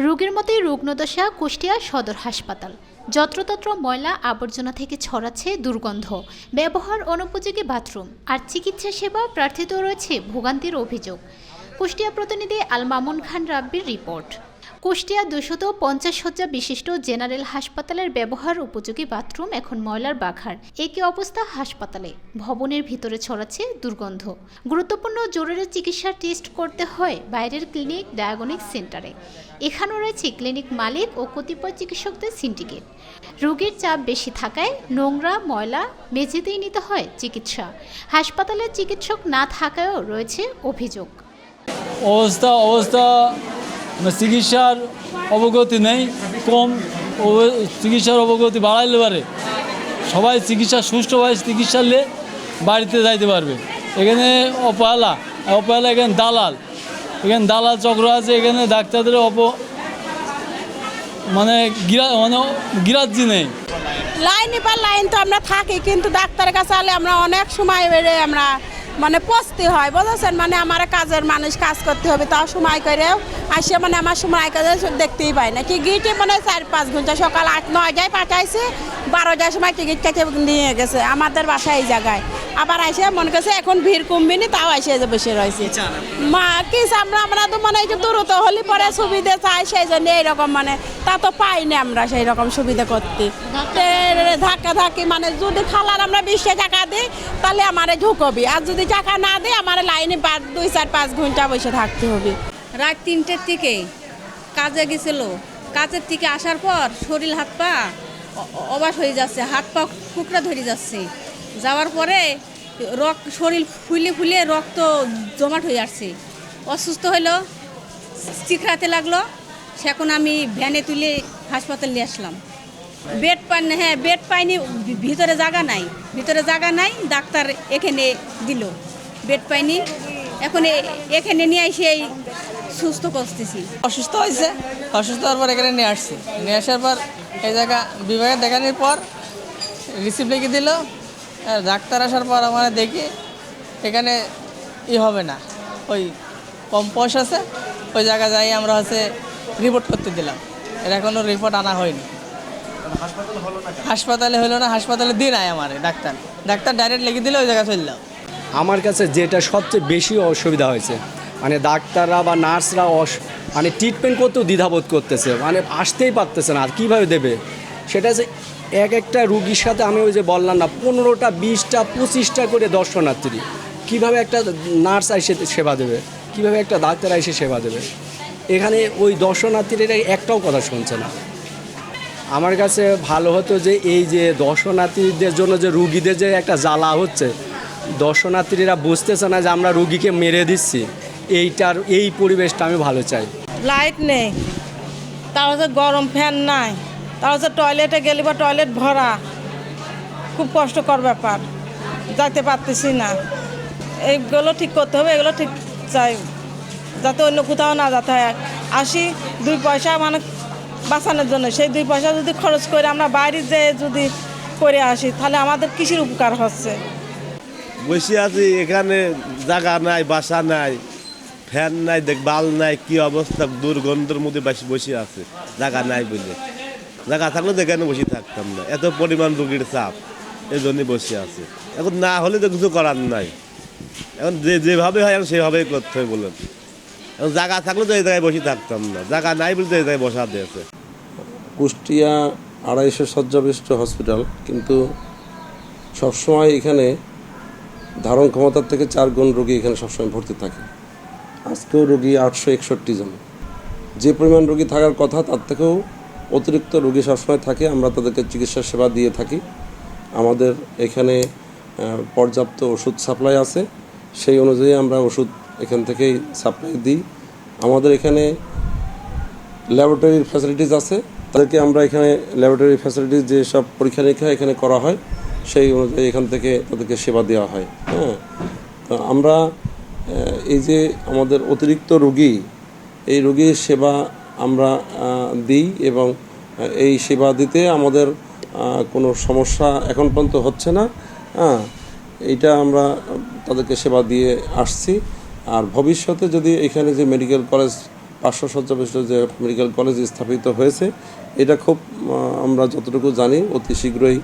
রোগীর মতোই রুগ্নদশা কুষ্টিয়া সদর হাসপাতাল। যত্রতত্র ময়লা আবর্জনা থেকে ছড়াচ্ছে দুর্গন্ধ, ব্যবহার অনুপযোগী বাথরুম আর চিকিৎসা সেবা প্রার্থিত রয়েছে ভোগান্তির অভিযোগ। কুষ্টিয়া প্রতিনিধি আল মামুন খান রাব্বির রিপোর্ট। কুষ্টিয়া 250 শয্যা বিশিষ্ট জেনারেল হাসপাতালের ব্যবহার উপযোগী বাথরুম এখন ময়লার বাঘার। একই অবস্থা হাসপাতালে, ভবনের ভিতরে ছড়াচ্ছে দুর্গন্ধ। গুরুত্বপূর্ণ জরুরি চিকিৎসার টেস্ট করতে হয় বাইরের ক্লিনিক ডায়াগনিক সেন্টারে। এখানেও রয়েছে ক্লিনিক মালিক ও কতিপয় চিকিৎসকদের সিন্ডিকেট। রোগীর চাপ বেশি থাকায় নোংরা ময়লা মেঝেতেই নিতে হয় চিকিৎসা। হাসপাতালে চিকিৎসক না থাকায়ও রয়েছে অভিযোগ। অবস্থা চিকিৎসার অবগতি নেই, কম চিকিৎসার অবগতি বাড়াইলে পারে সবাই চিকিৎসা সুষ্ঠুভাবে চিকিৎসা নিয়ে বাড়িতে যাইতে পারবে। এখানে অপহেলা এখানে দালাল চক্র আছে। এখানে ডাক্তারদের গিরাজ্জি নেই। লাইন তো আমরা থাকি, কিন্তু ডাক্তারের কাছে আলে আমরা অনেক সময় আমরা পচতে হয়, বুঝেছেন। আমার কাজের মানুষ কাজ করতে হবে, তাও সময় করে আসে আমার সময় করে দেখতেই পাই না। টিকিটে 4-5 ঘন্টা সকাল 8-9টায় পাঠাইছে, 12টার সময় টিকিট কেটে নিয়ে গেছে আমাদের বাসায় এই জায়গায়। আবার আসে মনে করছে এখন ভিড় কমবিনি, তাও আসে বসে রয়েছে। কি আমরা তো একটু দূরত্ব হলে পরে সুবিধা চাই, সেই জন্য এইরকম তা তো পাই না আমরা সেই রকম সুবিধা করতে। ধাক্কা ধাক্কি যদি খালার আমরা 20 টাকা দিই তাহলে আমার ঢুকবি, আর যদি টাকা না দিই আমার লাইনে 2-4-5 ঘন্টা বসে থাকতে হবে। রাত 3টের দিকে কাজে গেছিল, কাজের থেকে আসার পর শরীর হাত পা অবাস হয়ে যাচ্ছে, হাত পা কুকড়া ধরে যাচ্ছে। যাওয়ার পরে শরীর ফুলে রক্ত জমাট হয়ে আসছে, অসুস্থ হইলো, চিকড়াতে লাগলো। সেখন আমি ভ্যানে তুলে হাসপাতাল নিয়ে আসলাম। বেড পাইনি, ভিতরে জায়গা নাই, ডাক্তার এখানে দিল, বেড পাইনি। এখন এখানে নিয়ে এসে সুস্থ করতেছি। অসুস্থ হওয়ার পর এখানে নিয়ে আসার পর এই জায়গা বিভাগে দেখানোর পর রিসিপ্ট লিখে দিল। ডাক্তার আসার পর আমরা দেখি এখানে হবে না, ওই কম পয়সা আছে, ওই জায়গা যাই আমরা রিপোর্ট করতে দিলাম। এর এখনও রিপোর্ট আনা হয়নি। হাসপাতালে হলো না, হাসপাতালে দিয়ে নাই আমার ডাক্তার ডাইরেক্ট লিখে দিলে ওই জায়গায় চললাম। আমার কাছে যেটা সবচেয়ে বেশি অসুবিধা হয়েছে, ডাক্তাররা বা নার্সরা ট্রিটমেন্ট করতেও দ্বিধাবোধ করতেছে, আসতেই পারতেছে না। আর কীভাবে দেবে সেটা হচ্ছে একটা রুগীর সাথে আমি ওই যে বললাম না, 15টা 20টা 25টা করে দর্শনার্থী। কীভাবে একটা নার্স এসে সেবা দেবে, কীভাবে একটা ডাক্তার এসে সেবা দেবে? এখানে ওই দর্শনার্থীরা একটাও কথা শুনছে না। আমার কাছে ভালো হতো যে এই যে দর্শনার্থীদের জন্য যে রুগীদের যে একটা জ্বালা হচ্ছে, দর্শনার্থীরা বুঝতেছে না যে আমরা রুগীকে মেরে দিচ্ছি। এই পরিবেশটা আমি ভালো চাই। লাইট নেই, তার গরম ফ্যান নাই, তার টয়লেটে গেলে বা টয়লেট ভরা, খুব কষ্টকর ব্যাপার, যাইতে পারতেছি না। এইগুলো ঠিক করতে হবে, এগুলো ঠিক চাই, যাতে অন্য কোথাও না যেতে হয়। আসি 2 পয়সা বাঁচানোর জন্য, সেই 2 পয়সা যদি খরচ করে আমরা বাইরে যেয়ে যদি করে আসি, তাহলে আমাদের কিসের উপকার হচ্ছে? বসে আছি, এখানে জায়গা নাই, বাসা নাই, ফ্যান নাই, বাল নাই, কি অবস্থা, দুর্গন্ধের মধ্যে বসে আছে। জায়গা নাই বলে, জায়গা থাকলে তো এখানে বসে থাকতাম না। এত পরিমাণ রোগীর চাপ, এই জন্যই বসে আছে। এখন না হলে তো কিছু করার নাই। এখন যেভাবে হয় এখন সেভাবেই করতে হয় বলেন। এখন জায়গা থাকলে তো এই জায়গায় বসে থাকতাম না, জায়গা নাই বলে তো এই জায়গায় বসা দিয়েছে। কুষ্টিয়া 250 শয্যা বিশিষ্ট হসপিটাল, কিন্তু সবসময় এখানে ধারণ ক্ষমতার থেকে 4 গুণ রোগী এখানে সবসময় ভর্তি থাকে। আজকেও রোগী 861 জন। যে পরিমাণ রোগী থাকার কথা তার থেকেও অতিরিক্ত রোগী সবসময় থাকে। আমরা তাদেরকে চিকিৎসা সেবা দিয়ে থাকি। আমাদের এখানে পর্যাপ্ত ওষুধ সাপ্লাই আছে, সেই অনুযায়ী আমরা ওষুধ এখান থেকেই সাপ্লাই দিই। আমাদের এখানে ল্যাবরেটরির ফ্যাসিলিটিস আছে, তাদেরকে আমরা এখানে ল্যাবরেটরি ফ্যাসিলিটিস যে সব পরীক্ষা নিরীক্ষা এখানে করা হয়, সেই অনুযায়ী এখান থেকে তাদেরকে সেবা দেওয়া হয়। আমরা এই যে আমাদের অতিরিক্ত রোগী, এই রোগীর সেবা আমরা দিই, এবং এই সেবা দিতে আমাদের কোনো সমস্যা এখন পর্যন্ত হচ্ছে না। এইটা আমরা তাদেরকে সেবা দিয়ে আসছি। আর ভবিষ্যতে যদি এখানে যে মেডিকেল কলেজ 500 শয্যা বিশিষ্ট যে মেডিকেল কলেজ স্থাপিত হয়েছে, এটা খুব আমরা যতটুকু জানি অতি শীঘ্রই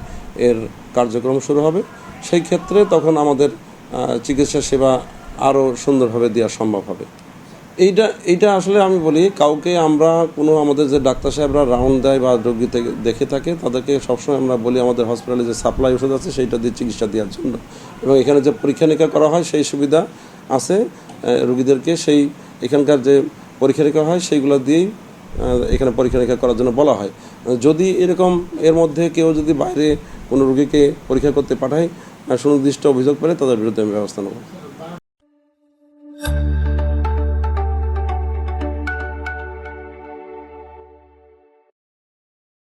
এর কার্যক্রম শুরু হবে। সেই ক্ষেত্রে তখন আমাদের চিকিৎসা সেবা আরও সুন্দরভাবে দেওয়া সম্ভব হবে। এইটা আসলে আমি বলি, কাউকে আমরা কোনো আমাদের যে ডাক্তার সাহেবরা রাউন্ড দেয় বা রোগী থেকে দেখে থাকে, তাদেরকে সবসময় আমরা বলি আমাদের হসপিটালে যে সাপ্লাই ওষুধ আছে সেইটা দিয়ে চিকিৎসা দেওয়ার জন্য, এবং এখানে যে পরীক্ষা নিরীক্ষা করা হয় সেই সুবিধা আছে রোগীদেরকে। সেই এখানকার যে পরীক্ষা নিরীক্ষা হয় সেইগুলো দিয়েই এখানে পরীক্ষা নিরীক্ষা করার জন্য বলা হয়। যদি এরকম এর মধ্যে কেউ যদি বাইরে কোনো রোগীকে পরীক্ষা করতে পাঠায় সুনির্দিষ্ট অভিযোগ পেলে তাদের বিরুদ্ধে আমি ব্যবস্থা নেব।